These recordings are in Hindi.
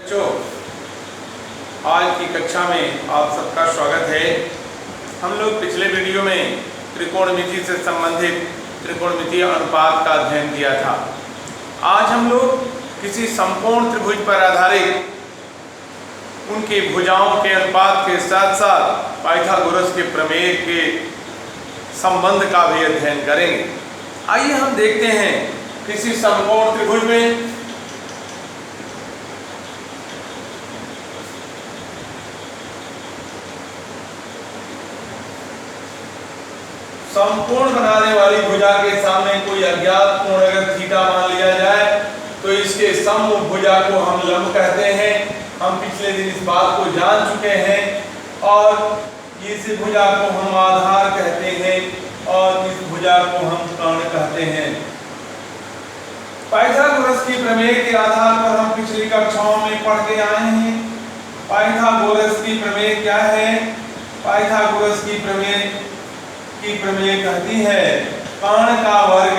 बच्चों, आज की कक्षा में आप सबका स्वागत है। हम लोग पिछले वीडियो में त्रिकोणमिति से संबंधित त्रिकोणमितीय अनुपात का अध्ययन किया था। आज हम लोग किसी समकोण त्रिभुज पर आधारित उनकी भुजाओं के अनुपात के साथ साथ पाइथागोरस के प्रमेय के संबंध का भी अध्ययन करेंगे। आइए हम देखते हैं किसी समकोण त्रिभुज में समकोण बनाने वाली भुजा के सामने कोई अज्ञात कोण अगर थीटा मान लिया जाए तो इसके सममुख भुजा को हम लंब कहते हैं। हम पिछले दिन इस बात को जान चुके हैं और इस भुजा को हम आधार कहते हैं और इस भुजा को हम कर्ण कहते हैं। पाइथागोरस की प्रमेय के आधार पर हम पिछली कक्षाओं में पढ़ के आए हैं। पाइथागोरस की प्रमेय क्या है? पाइथागोरस की प्रमेय कहती है कर्ण का वर्ग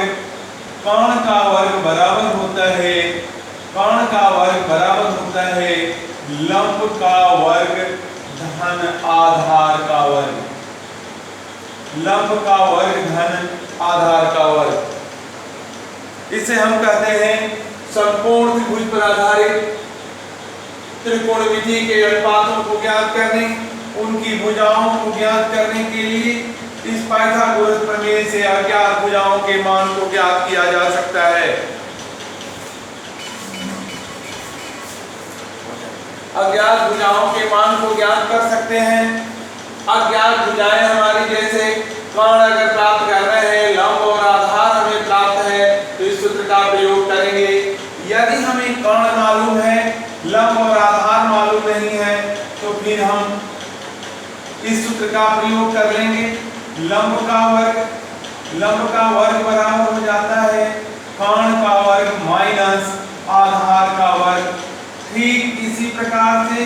बराबर होता है लंब का वर्ग धन आधार का वर्ग। लंब का वर्ग धन आधार का वर्ग। इसे हम कहते हैं समकोण त्रिभुज पर आधारित त्रिकोणमिति के अनुपातों को ज्ञात करने, उनकी भुजाओं को ज्ञात करने के लिए इस पाइथागोरस प्रमेय से अज्ञात भुजाओं के मान को ज्ञात किया जा सकता है। अज्ञात भुजाओं के मान को ज्ञात कर सकते हैं। अज्ञात भुजाएं हमारी जैसे कर्ण अगर प्राप्त कर रहे हैं, लंब और आधार हमें प्राप्त है तो इस सूत्र का प्रयोग करेंगे। यदि हमें कर्ण मालूम है, लंब और आधार मालूम नहीं है तो फिर हम इस सूत्र का प्रयोग कर लेंगे। लंब का वर्ग बराबर हो जाता है कर्ण का वर्ग माइनस आधार का वर्ग। ठीक इसी प्रकार से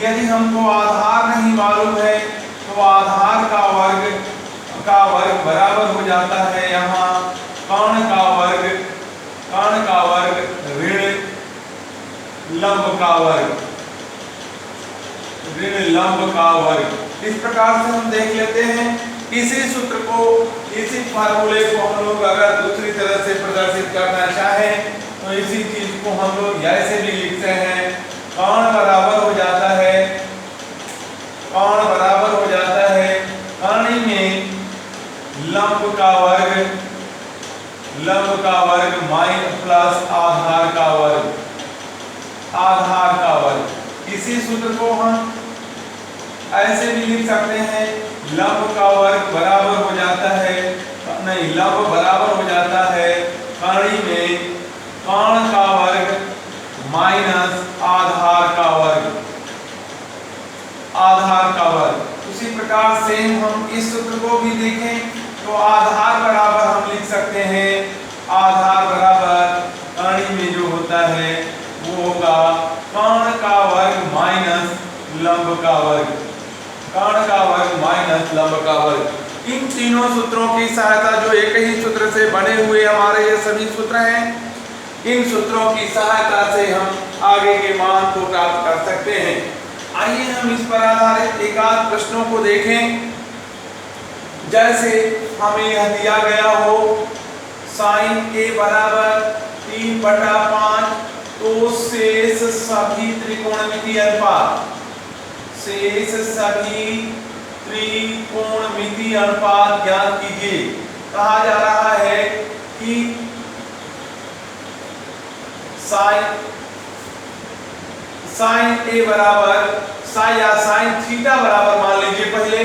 यदि हमको आधार नहीं मालूम है तो आधार का वर्ग बराबर हो जाता है यहाँ कर्ण का वर्ग ऋण लंब का वर्ग। इस प्रकार से हम देख लेते हैं। इसी सूत्र को, इसी फार्मूले को हम लोग अगर दूसरी तरह से प्रदर्शित करना चाहें तो इसी चीज को हम लोग ऐसे भी लिखते हैं कर्ण बराबर हो जाता है कर्ण में लंब का वर्ग माइनस प्लस आधार का वर्ग। इसी सूत्र को हम ऐसे भी लिख सकते हैं लंब का वर्ग बराबर हो जाता है कर्ण में कर्ण का वर्ग माइनस आधार का वर्ग। उसी प्रकार से हम इस सूत्र को भी देखें तो आधार बराबर हम लिख सकते हैं आधार बराबर कर्ण में जो होता है वो होगा कर्ण का वर्ग माइनस लंब का वर्ग। इन तीनों सूत्रों की सहायता, जो एक ही सूत्र से बने हुए हमारे ये सभी सूत्र हैं, इन सूत्रों की सहायता से हम आगे के मान को प्राप्त कर सकते हैं। आइए हम इस पर आधारित एकाध प्रश्नों को देखें। जैसे हमें यह दिया गया हो sin a बराबर 3/5 तो शेष सभी त्रिकोणमितीय अनुपात ज्ञात कीजिए। कहा जा रहा है कि sin a बराबर या sin थीटा बराबर मान लीजिए पहले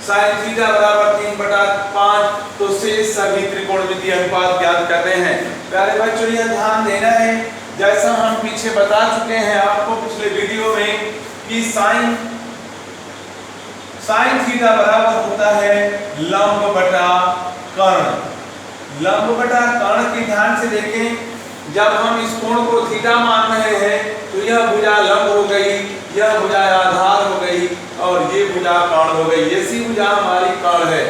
sin थीटा बराबर 3/5 तो शेष सभी त्रिकोणमितीय अनुपात ज्ञात करते हैं। प्यारे बच्चों, यह ध्यान देना है, जैसा हम पीछे बता चुके हैं आपको पिछले वीडियो में कि sin थीटा बराबर होता है लंब बटा कर्ण की ध्यान से देखें। जब हम इस कोण को थीटा मान रहे हैं तो यह भुजा लंब हो गई, यह भुजा आधार हो गई और ये भुजा कर्ण हो गई। ये सी भुजा हमारी कर्ण है।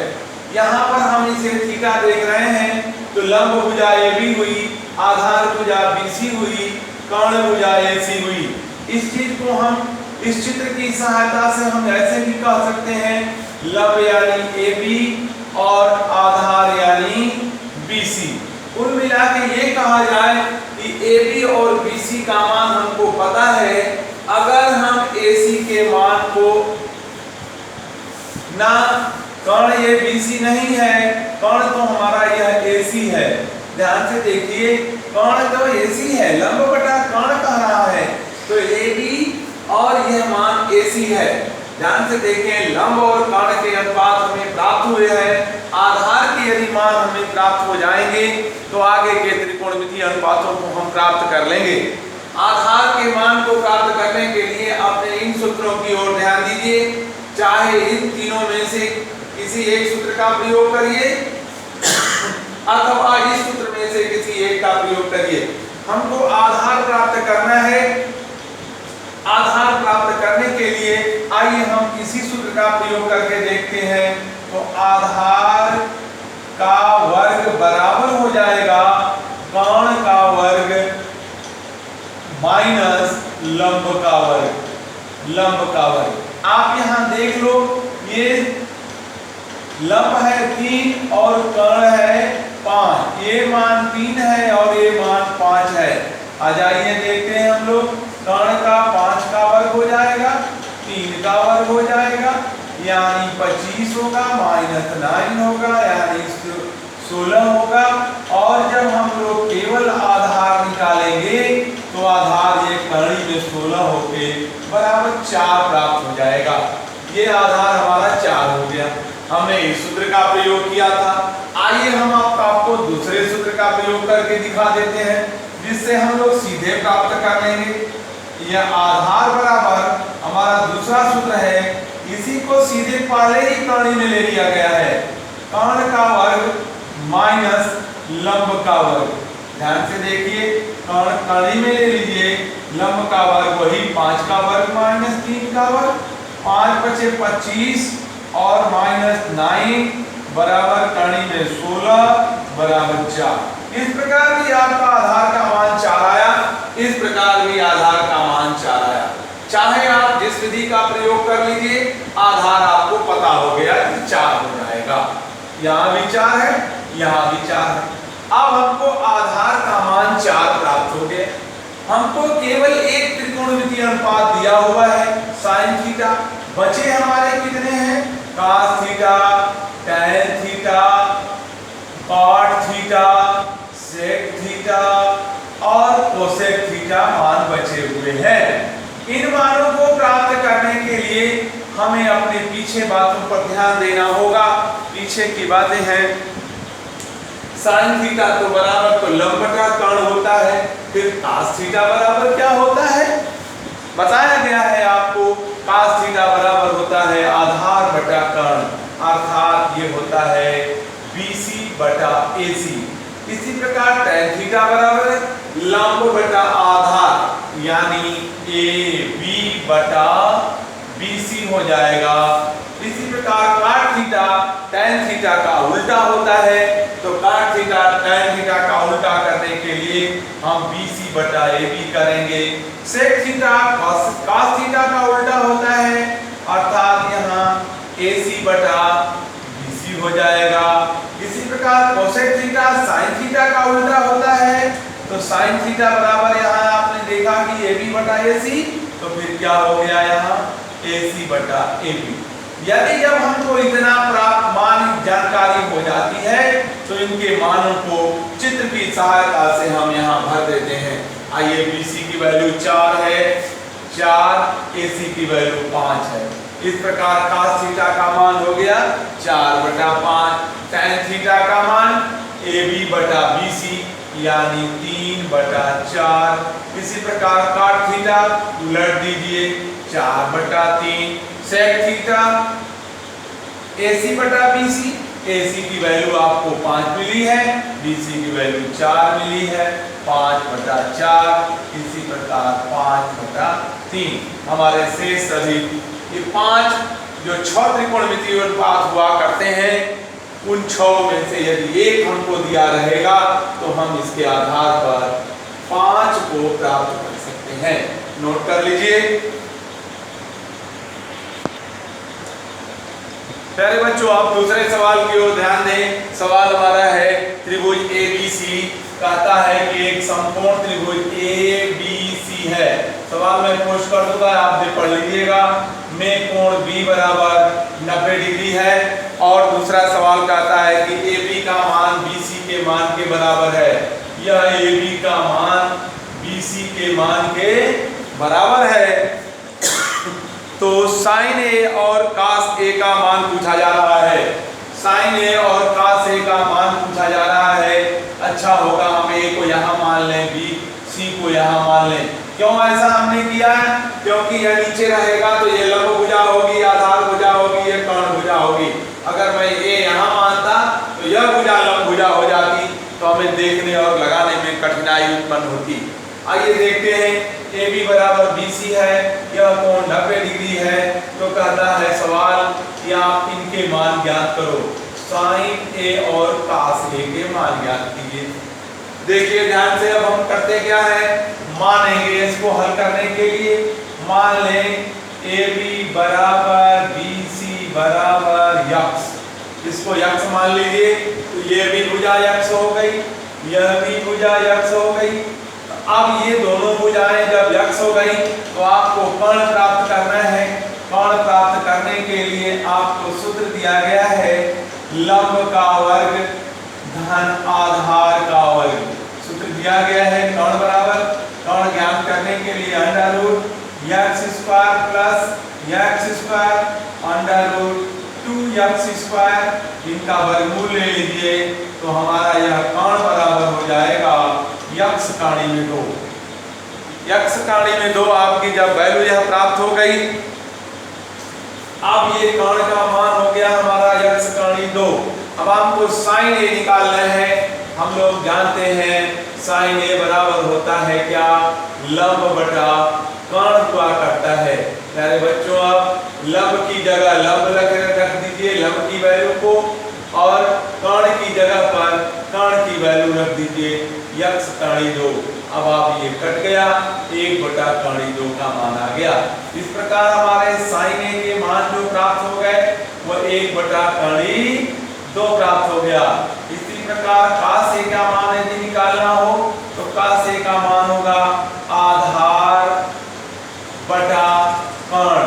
यहाँ पर हम इसे थीटा देख रहे हैं तो लंब भुजा AB हुई, आधार भुजा BC हुई, कर्ण भुजा AC हुई। इस चीज को हम इस चित्र की सहायता से हम ऐसे भी कह सकते हैं, लंब यानी AB और आधार यानी BC। कुल मिला के ये कहा जाए कि AB और BC का मान हमको पता है। अगर हम AC के मान को ना, कर्ण ये BC नहीं है, कर्ण तो हमारा यह AC है। ध्यान से देखिए, कर्ण तो AC है, लंब बटा कर्ण कह रहा है, तो AB और यह मान AC है। ध्यान से देखें, लंब और कर्ण के अनुपात हमें प्राप्त हुए हैं। आधार के यदि मान हमें प्राप्त हो जाएंगे तो आगे के त्रिकोणमितीय अनुपातों को हम प्राप्त कर लेंगे। आधार के मान को प्राप्त करने के लिए अपने इन सूत्रों की ओर ध्यान दीजिए। चाहे इन तीनों में से किसी एक सूत्र का प्रयोग करिए अथवा इस सूत्र में से किसी एक का प्रयोग करिए। हमको आधार प्राप्त करना है। आधार प्राप्त करने के लिए आइए हम इसी सूत्र का प्रयोग करके देखते हैं। तो आधार का वर्ग बराबर हो जाएगा कर्ण का वर्ग माइनस लंब का वर्ग। लंब का वर्ग आप यहां देख लो, ये लंब है 3 और कर्ण है 5। ये मान 3 है और ये मान 5 है। आ जाइए देखते हैं हम लोग। कर्ण का 5 का वर्ग हो जाएगा, 3 का वर्ग हो जाएगा, यानी 25 होगा, माइनस 9 होगा, यानी 16 होगा। और जब हम लोग केवल आधार निकालेंगे तो आधार ये कर्ण में 16 होके बराबर 4 प्राप्त हो जाएगा। ये आधार हमारा 4 हो गया। हमने इस सूत्र का प्रयोग किया था। आइए हम आपको दूसरे सूत्र का प्रयोग करके दिखा देते हैं, जिससे हम लोग सीधे प्राप्त कर लेंगे। यह आधार बराबर हमारा दूसरा सूत्र है, इसी को सीधे पहले ही कर्ण में ले लिया गया है। कर्ण का वर्ग माइनस लंब का वर्ग। ध्यान से देखिए, कर्ण कर्ण में ले लीजिए, लंब का वर्ग वही 5 का वर्ग माइनस 3 का वर्ग, 5 बचे 25 और माइनस 9 बराबर कर्ण में 16 बराबर 4। इस प्रकार भी आपका आधार का मान 4 आया। इस प्रकार भी आधार का मान 4 आया। चाहे आप जिस विधि का प्रयोग कर लीजिए, आधार आपको पता हो गया कि 4 हो जाएगा। यहाँ भी 4 है, यहाँ भी 4 है। अब हमको आधार का मान 4 प्राप्त हो गया। हमको केवल एक त्रिकोणमितीय अनुपात दिया हुआ है, साइन थीटा। बचे हमारे कितने हैं? cos theta, tan theta, cot theta, sec theta और cosec थीटा मान बचे हुए हैं। इन मानों को प्राप्त करने के लिए हमें अपने पीछे बातों पर ध्यान देना होगा। पीछे की बातें हैं, साइन थीटा तो बराबर तो लंब बटा कर्ण होता है। फिर cos थीटा बराबर क्या होता है? बताया गया है आपको, cos थीटा बराबर होता है आधार बटा कर्ण, अर्थात ये होता है BC बटा AC। इसी प्रकार tan थीटा बराबर लंब बटा आधार, यानी AB बटा BC हो जाएगा। इसी प्रकार cot थीटा tan थीटा का उल्टा होता है, तो cot थीटा tan थीटा का उल्टा करने के लिए हम BC बटा AB करेंगे। sec थीटा cos थीटा का उल्टा होता है, अर्थात यहाँ AC बटा BC हो जाएगा। इसी प्रकार cosec थीटा sin थीटा का उल्टा होता है, तो sin थीटा बराबर यहाँ आपने देखा कि AB बटा AC, तो फिर क्या हो गया यहाँ AC बटा AB। यदि जब हमको इतना प्राप्त मान जानकारी हो जाती है तो इनके मानों को चित्र की सहायता से हम यहाँ भर देते हैं। आइए, BC की वैल्यू 4 है, 4, AC की वैल्यू 5 है। इस प्रकार cos थीटा का मान हो गया 4 बटा 5, tan थीटा का मान AB बटा BC यानी 3 बटा 4। इसी प्रकार cot थीटा उलट दीजिए, 4 बटा 3, sec थीटा AC बटा BC। AC की वैल्यू आपको 5 मिली है, BC की वैल्यू 4 मिली है, 5 बटा 4। इसी प्रकार 5 बटा 3। हमारे शेष सभी ये 5 जो 6 त्रिकोणमितीय अनुपात हुआ करते हैं, उन 6 में से यदि एक हमको दिया रहेगा तो हम इसके आधार पर 5 को प्राप्त कर सकते हैं। नोट कर लीजिए। प्यारे बच्चों, आप दूसरे सवाल की ओर ध्यान दें। सवाल हमारा है त्रिभुज ABC, कहता है कि एक समकोण त्रिभुज ABC है। सवाल मैं पोस्ट कर दूंगा, आप पढ़ लीजिएगा। में कोण B बराबर 90 डिग्री है। और दूसरा सवाल कहता है कि AB का मान BC के मान के बराबर है। यह AB का मान BC के मान के बराबर है। तो साइन A और cos A का मान पूछा जा रहा है। साइन A और cos A का मान पूछा जा रहा है। अच्छा होगा हम A को यहाँ मान लें, C को यहाँ मान लें। क्यों ऐसा हमने किया है? क्योंकि यह नीचे रहेगा तो ये लंब भुजा होगी, आधार भुजा होगी, ये कर्ण भुजा होगी। अगर मैं A यहाँ मानता तो यह भुजा लंब भुजा हो जाती, तो हमें देखने और लगाने में कठिनाई उत्पन्न होती। आइए देखते हैं। AB बराबर BC है, यह कोण 90 डिग्री है। तो कहता है सवाल कि आप इनके मान ज्ञात करो। साइन A और cos A के मान ज्ञात कीजिए। देखिए ध्यान से, अब हम करते क्या है, मानेंगे इसको हल करने के लिए। मान लें AB बराबर BC बराबर x, इसको x मान लीजिए। तो ये भी भुजा x हो गई, यह भी भुजा x हो गई। अब ये दोनों भुजाएं जब x हो गई तो आपको कर्ण प्राप्त करना है। कर्ण प्राप्त करने के लिए आपको सूत्र दिया गया है लंब का वर्ग धन आधार का वर्ग। सूत्र दिया गया है कर्ण बराबर, कर्ण ज्ञात करने के लिए under root x square plus x square under root 2x square, इनका वर्गमूल ले लीजिए। तो हमारा यह कर्ण बराबर हो जाएगा x काणी में 2। x काणी में 2 आपकी जब वैल्यू यह प्राप्त हो गई, अब ये कर्ण का मान हो गया हमारा x काणी 2। अब आपको साइन A निकालना है। हम लोग जानते हैं साइन A बराबर होता है क्या, लंब बटा कर्ण हुआ करता है। प्यारे बच्चों, अब लंब की जगह लंब रख दीजिए, लंब की वैल्यू को, और कर्ण की जगह पर कर्ण की वैल्यू रख दीजिए x काणी 2। अब आप ये कट गया, 1 बटा काणी 2 का मान आ गया। इस प्रकार हमारे साइन A के मान जो प्राप्त हो गए वो 1 बटा काणी 2 प्राप्त हो गया। इसी प्रकार cos A का मान यदि निकालना हो तो cos A का मान होगा आधार बटा कर्ण,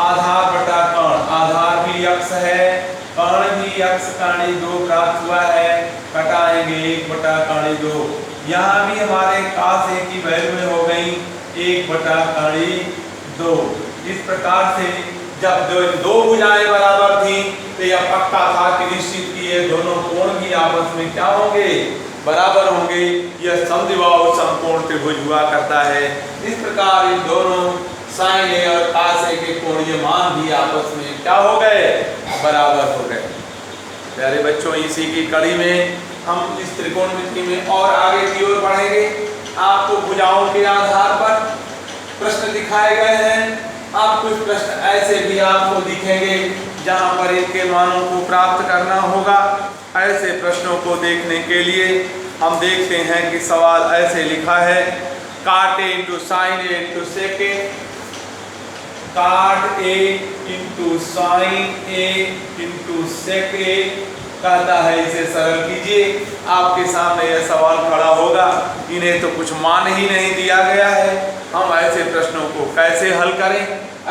आधार बटा कर्ण। आधार भी x है, कर्ण भी x काणी 2 प्राप्त हुआ है, कटाएंगे 1 बटा काणी 2। यहाँ भी हमारे cos A की वैल्यू हो गई 1 बटा काणी 2। इस प्रकार से जब दो भुजाएं बराबर थी तो यह पक्का था कि निश्चित कि ये दोनों कोण भी आपस में क्या होंगे, बराबर होंगे। यह समद्विबाहु समकोण त्रिभुज हुआ करता है। इस प्रकार इन दोनों साइन A और cos A के कोणीय मान भी आपस में क्या हो गए, बराबर हो गए। प्यारे बच्चों, इसी की कड़ी में हम इस त्रिकोणमिति में और आगे की ओर बढ़ेंगे। आपको भुजाओं के आधार पर प्रश्न दिखाए गए हैं। आप कुछ प्रश्न ऐसे भी आपको दिखेंगे जहां पर इनके मानों को प्राप्त करना होगा। ऐसे प्रश्नों को देखने के लिए हम देखते हैं कि सवाल ऐसे लिखा है, cot A into sine A into sec A, cot A into sine A into sec A। कहता है इसे सरल कीजिए। आपके सामने यह सवाल खड़ा होगा, इन्हें तो कुछ मान ही नहीं दिया गया है, हम ऐसे प्रश्नों को कैसे हल करें।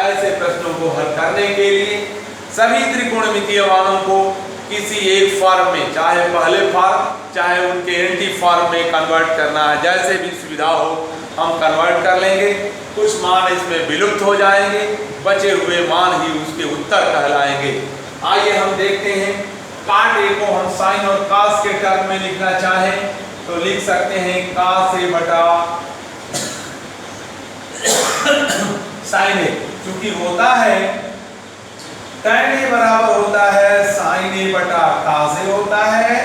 ऐसे प्रश्नों को हल करने के लिए सभी त्रिकोणमितीय मानों को किसी एक फॉर्म में, चाहे पहले फॉर्म चाहे उनके एंटी फॉर्म में कन्वर्ट करना है। जैसे भी सुविधा हो हम कन्वर्ट कर लेंगे। कुछ मान इसमें विलुप्त हो जाएंगे, बचे हुए मान ही उसके उत्तर कहलाएंगे। आइए हम देखते हैं। cot A को हम साइन और cos के टर्म में लिखना चाहें तो लिख सकते हैं cos A बटा साइन A। चूंकि होता है tan A बराबर होता है साइन A बटा cos A होता है,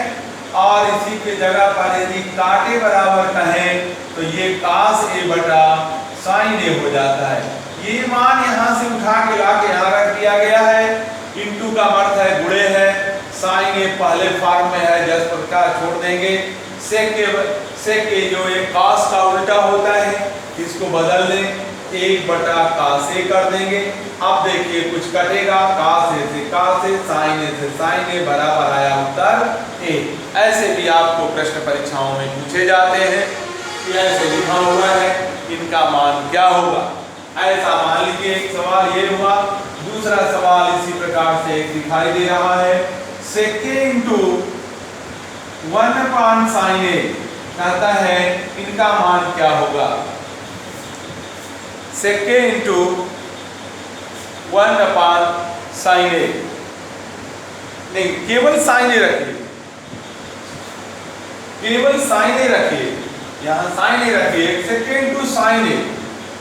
और इसी के जगह पर यदि cot A बराबर कहें तो ये cos A बटा साइन A हो जाता है। ये मान यहाँ से उठा के ला के यहाँ रख दिया गया है। इंटू का अर्थ है गुणे है, साइन A पहले फॉर्म में है, जिस प्रकार छोड़ देंगे। सेक के जो ये cos का उल्टा होता है इसको बदल दें, 1 बटा cos A कर देंगे। अब देखिए कुछ कटेगा, cos A से cos A, sin A से sin A, बराबर आया उत्तर A। ऐसे भी आपको प्रश्न परीक्षाओं में पूछे जाते हैं कि ऐसे लिखा हुआ है, इनका मान क्या होगा। ऐसा मान लीजिए एक सवाल ये हुआ, दूसरा सवाल इसी प्रकार से एक दिखाई दे रहा है, sec A into 1 upon sin A कहता है इनका मान क्या होगा। sec A into 1 upon sin A, नहीं केवल sin A रखिए, केवल sin A रखिए, यहाँ sin A रखिए, sec A into sin A,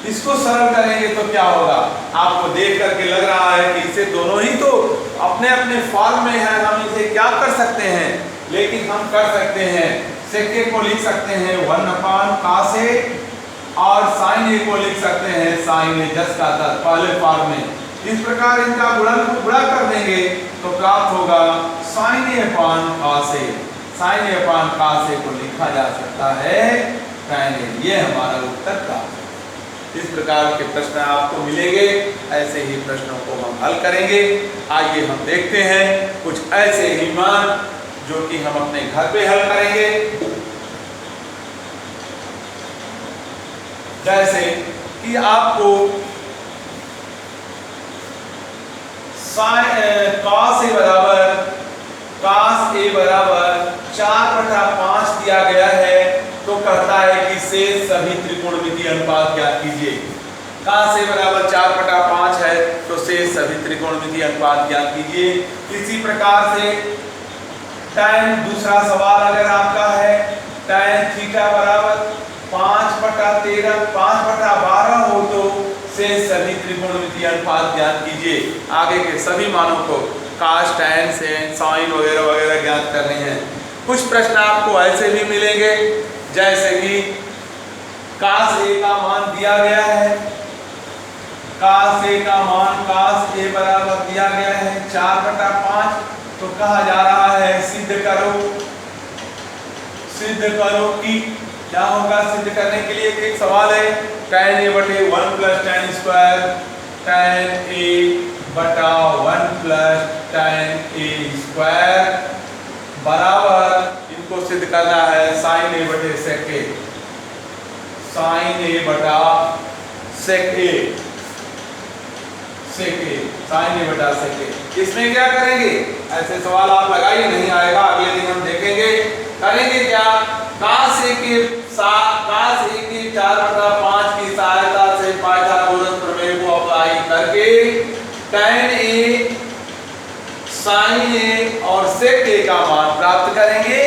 इसको सरल करेंगे तो क्या होगा। आपको देख करके लग रहा है कि इसे दोनों ही तो अपने अपने फॉर्म में है, हम इसे क्या कर सकते हैं, लेकिन हम कर सकते हैं sec A को लिख सकते हैं 1 upon cos A और sin A को लिख सकते हैं sin A, जस का तस पहले फॉर्म में। इस प्रकार इनका गुणन को गुणा कर देंगे तो प्राप्त होगा sin A upon cos A। sin A upon cos A को लिखा जा सकता है tan A। ये हमारा उत्तर का। इस प्रकार के प्रश्न आपको मिलेंगे, ऐसे ही प्रश्नों को हम हल करेंगे। आइए हम देखते हैं कुछ ऐसे ही मान जो कि हम अपने घर पे हल करेंगे। जैसे कि आपको cos A बराबर 4/5 दिया गया है, तो कहता है कि शेष सभी त्रिकोणमितीय अनुपात ज्ञात कीजिए। cos A बराबर 4/5 है तो शेष सभी त्रिकोणमितीय अनुपात ज्ञात कीजिए। इसी प्रकार से tan, दूसरा सवाल अगर आपका है tan थीटा बराबर 5/13 5/12 हो तो शेष सभी त्रिकोणमितीय अनुपात ज्ञात कीजिए। आगे के सभी मानों को cos, tan, sin वगैरह वगैरह ज्ञात करने हैं। कुछ प्रश्न आपको ऐसे भी मिलेंगे जैसे कि cos A का मान दिया गया है, cos A का मान cos A बराबर दिया गया है 4/5, तो कहा जा रहा है सिद्ध करो कि क्या होगा। सिद्ध करने के लिए एक सवाल है tan A बटे 1 plus tan square, tan A बटा 1 प्लस tan A स्क्वायर बराबर, इनको सिद्ध करना है sin A बटे sec A, sin A बटा sec A, sin A बटा sec A। इसमें क्या करेंगे, ऐसे सवाल आप लगाइए, नहीं आएगा अगले दिन हम देखेंगे। करेंगे क्या, cos A के 4/5 की सहायता से पाइथागोरस प्रमेय को अप्लाई करके tan A, sin A और sec A का मान प्राप्त करेंगे।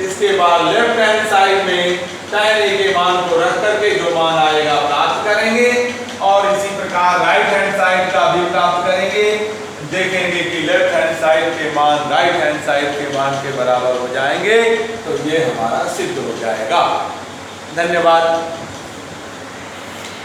इसके बाद लेफ्ट हैंड साइड में tan A के मान को रख करके जो मान आएगा प्राप्त करेंगे, और इसी प्रकार राइट हैंड साइड का भी प्राप्त करेंगे। देखेंगे कि लेफ्ट हैंड साइड के मान राइट हैंड साइड के मान के बराबर हो जाएंगे, तो ये हमारा सिद्ध हो जाएगा। धन्यवाद।